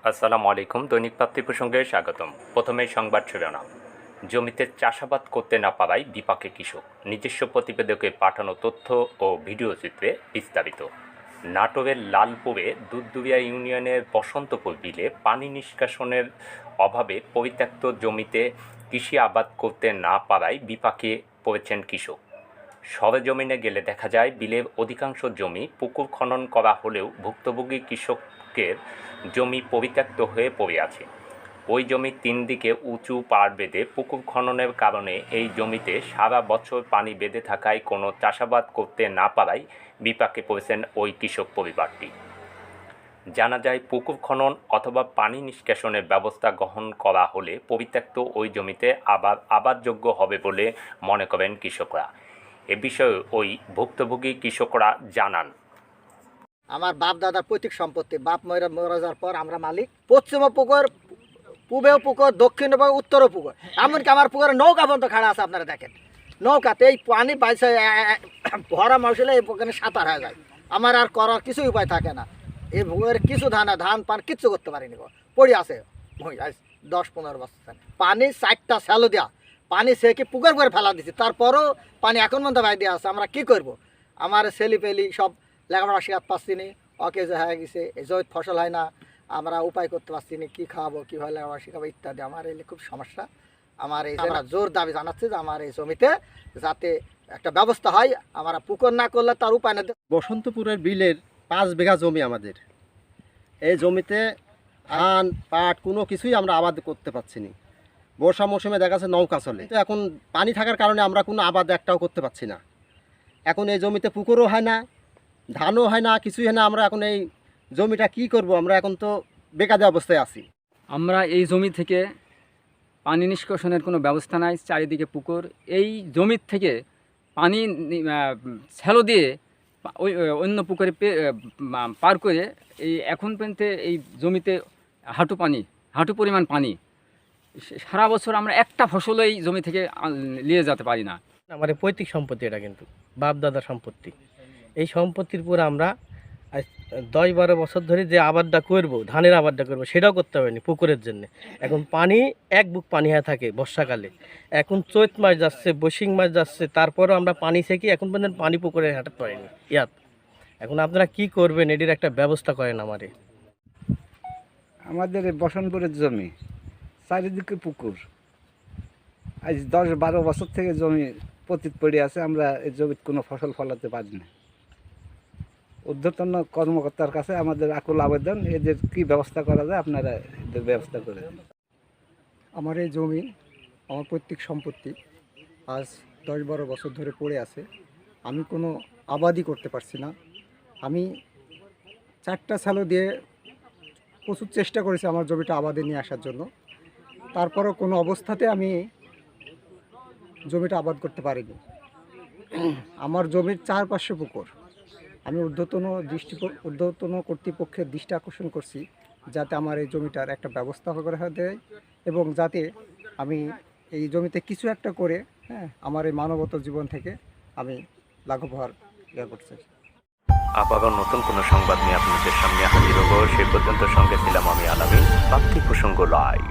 আসসালামু আলাইকুম। দৈনিক প্রাপ্তি প্রসঙ্গে স্বাগতম। প্রথমেই সংবাদ শিরোনাম। জমিতে চাষাবাদ করতে না পারায় বিপাকে কৃষক। নিজস্ব প্রতিবেদকে পাঠানো তথ্য ও ভিডিও চিত্রে বিস্তারিত। নাটোরের লালপুরে দুধদুরিয়া ইউনিয়নের বসন্তপুর বিলে পানি নিষ্কাশনের অভাবে পরিত্যক্ত জমিতে কৃষি আবাদ করতে না পারায় বিপাকে পড়েছেন কৃষক। সরেজমিনে গেলে দেখা যায় বিলের অধিকাংশ জমি পুকুর খনন করা হলেও ভুক্তভোগী কৃষকের জমি পরিত্যক্ত হয়ে পড়ে আছে। ওই জমির 3 দিকে উঁচু পাড় বেঁধে পুকুর খননের কারণে এই জমিতে সারা বছর পানি বেঁধে থাকায় কোনো চাষাবাদ করতে না পারায় বিপাকে পড়েছেন ওই কৃষক পরিবারটি। জানা যায়, পুকুর খনন অথবা পানি নিষ্কাশনের ব্যবস্থা গ্রহণ করা হলে পরিত্যক্ত ওই জমিতে আবার আবাদযোগ্য হবে বলে মনে করেন কৃষকরা। এ বিষয়ে ওই ভুক্তভোগী কৃষকরা জানান, আমার বাপ দাদার পৈতৃক সম্পত্তি। বাপ মরে যাওয়ার পর আমরা মালিক। পশ্চিমও পুকুর, পূবেও পুকুর, দক্ষিণে পুকুর, উত্তরও পুকুর, এমনকি আমার পুকুরে নৌকা পর্যন্ত খাড়া আছে। আপনারা দেখেন, নৌকাতে এই পানি বাইছে ভরা মশলে এই পুকুরে সাঁতার হয়ে যায়। আমার আর করার কিছু উপায় থাকে না। এই পুকুরের কিছু ধান পান কিচ্ছু করতে পারিনি, পড়ে আছে 10-15 বছর। পানি 4টা স্যালো দেওয়া পানি সে কি পুকুর করে ফেলা দিচ্ছে, তারপরও পানি এখন পর্যন্ত ভাই দেওয়া আছে। আমরা কি করব? আমার ছেলে পেলি সব লেখাপড়া শেখাতে পারছি নি, অকেজ হয়ে গেছে, এই জমিতে ফসল হয় না, আমরা উপায় করতে পারছি না, কী খাওয়াবো, কীভাবে লেখাপড়া শেখাবো ইত্যাদি। আমার এই খুব সমস্যা। আমার এই জোর দাবি জানাচ্ছে যে আমার এই জমিতে যাতে একটা ব্যবস্থা হয়। আমরা পুকুর না করলে তার উপায় না। বসন্তপুরের বিলের 5 বিঘা জমি আমাদের। এই জমিতে ধান পাট কোনো কিছুই আমরা আবাদ করতে পারছি না। বর্ষা মৌসুমে দেখা যাচ্ছে নৌকা চলে, তো এখন পানি থাকার কারণে আমরা কোনো আবাদ একটাও করতে পারছি না। এখন এই জমিতে পুকুরও হয় না, ধানও হয় না, কিছুই হয় না। আমরা এখন এই জমিটা কি করব? আমরা এখন তো বেকার অবস্থায় আছি। আমরা এই জমি থেকে পানি নিষ্কাশনের কোনো ব্যবস্থা নাই, চারিদিকে পুকুর। এই জমির থেকে পানি স্যালো দিয়ে ওই অন্য পুকুরে পার করে এই এখন পর্যন্ত এই জমিতে হাঁটু পরিমাণ পানি। সারা বছর আমরা একটা ফসল এই জমি থেকে নিয়ে যেতে পারি না। আমার পৈতৃক সম্পত্তি, এটা কিন্তু বাপ দাদার সম্পত্তি। এই সম্পত্তির উপর আমরা 10-12 বছর ধরে যে আবাদটা করব, ধানের আবাদটা করব, সেটাও করতে পারিনি পুকুরের জন্য। এখন পানি এক বুক পানি হয়ে থাকে বর্ষাকালে। এখন চৈত মাস যাচ্ছে, বৈশাখ মাস যাচ্ছে, তারপরও আমরা পানি থেকে এখন পর্যন্ত পানি পুকুরে হাঁটাতে পারিনি। এখন আপনারা কি করবেন? এটির একটা ব্যবস্থা করেন আমারে। আমাদের বসন্তপুরের জমি, চারিদিকে পুকুর। আজ 10-12 বছর থেকে জমি পতিত পড়ে আছে। আমরা এই জমিতে কোনো ফসল ফলাতে পারি না। ঊর্ধ্বতন কর্মকর্তার কাছে আমাদের আকুল আবেদন, এদের কি ব্যবস্থা করা যায় আপনারা এদের ব্যবস্থা করে দিন। আমার এই জমি আমার পৈতৃক সম্পত্তি। আজ 10-12 বছর ধরে পড়ে আছে। আমি কোনো আবাদই করতে পারছি না। আমি 4টা স্যালো দিয়ে প্রচুর চেষ্টা করেছি আমার জমিটা আবাদে নিয়ে আসার জন্য। তারপরও কোনো অবস্থাতে আমি জমিটা আবাদ করতে পারিনি। আমার জমির 4 পাশে পুকুর। আমি ঊর্ধ্বতন কর্তৃপক্ষের দৃষ্টি আকর্ষণ করছি যাতে আমার এই জমিটার একটা ব্যবস্থা করা দেয় এবং যাতে আমি এই জমিতে কিছু একটা করে আমার এই মানবত জীবন থেকে আমি লাঘব হওয়ার করছি। আবারও নতুন কোনো সংবাদ নিয়ে আপনাদের সামনে হাজির হব। সে পর্যন্ত সঙ্গে ছিলাম আমি আলামিন। প্রাপ্তি প্রসঙ্গ লাইভ।